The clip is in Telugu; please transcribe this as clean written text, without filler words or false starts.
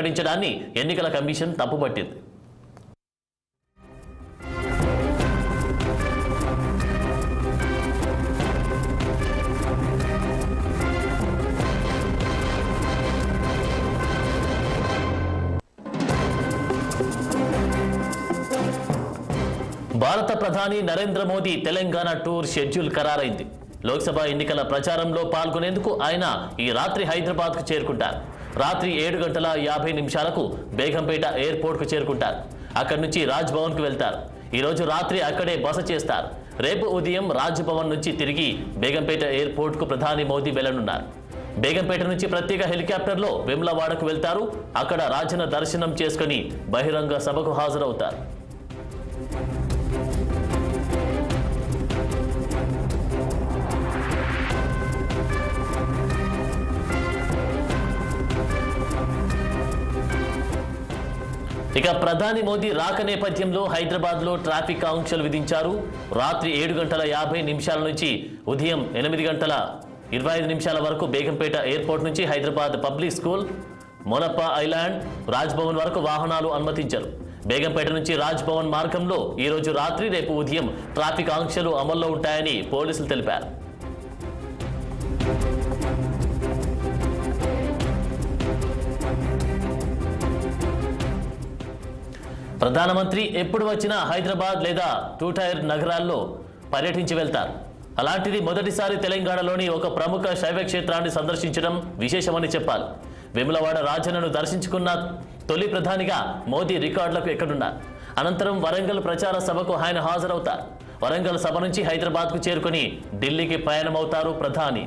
ప్రకటించడాన్ని ఎన్నికల కమిషన్ తప్పుపట్టింది. భారత ప్రధాని నరేంద్ర మోదీ తెలంగాణ టూర్ షెడ్యూల్ ఖరారైంది. లోక్సభ ఎన్నికల ప్రచారంలో పాల్గొనేందుకు ఆయన ఈ రాత్రి హైదరాబాద్కు చేరుకుంటారు. రాత్రి 7:50 బేగంపేట ఎయిర్పోర్ట్కు చేరుకుంటారు. అక్కడి నుంచి రాజ్ భవన్కు వెళ్తారు. ఈరోజు రాత్రి అక్కడే బస చేస్తారు. రేపు ఉదయం రాజ్ భవన్ నుంచి తిరిగి బేగంపేట ఎయిర్పోర్ట్కు ప్రధాని మోదీ వెళ్లనున్నారు. బేగంపేట నుంచి ప్రత్యేక హెలికాప్టర్లో వేములవాడకు వెళ్తారు. అక్కడ రాజన్న దర్శనం చేసుకుని బహిరంగ సభకు హాజరవుతారు. ఇక ప్రధాని మోదీ రాక నేపథ్యంలో హైదరాబాద్లో ట్రాఫిక్ ఆంక్షలు విధించారు. రాత్రి 7:50 నుంచి ఉదయం 8:25 వరకు బేగంపేట ఎయిర్పోర్ట్ నుంచి Hyderabad public school, Monappa island, Raj Bhavan వరకు వాహనాలు అనుమతించారు. బేగంపేట నుంచి రాజ్ భవన్ మార్గంలో ఈరోజు రాత్రి రేపు ఉదయం ట్రాఫిక్ ఆంక్షలు అమల్లో ఉంటాయని పోలీసులు తెలిపారు. ప్రధానమంత్రి ఎప్పుడు వచ్చినా హైదరాబాద్ లేదా టూ టైర్ నగరాల్లో పర్యటించి వెళ్తారు. అలాంటిది మొదటిసారి తెలంగాణలోని ఒక ప్రముఖ శైవ క్షేత్రాన్ని సందర్శించడం విశేషమని చెప్పాలి. వేములవాడ రాజన్నను దర్శించుకున్న తొలి ప్రధానిగా మోదీ రికార్డులకు ఎక్కడున్నారు. అనంతరం వరంగల్ ప్రచార సభకు ఆయన హాజరవుతారు. వరంగల్ సభ నుంచి హైదరాబాద్కు చేరుకుని ఢిల్లీకి పయనమవుతారు ప్రధాని.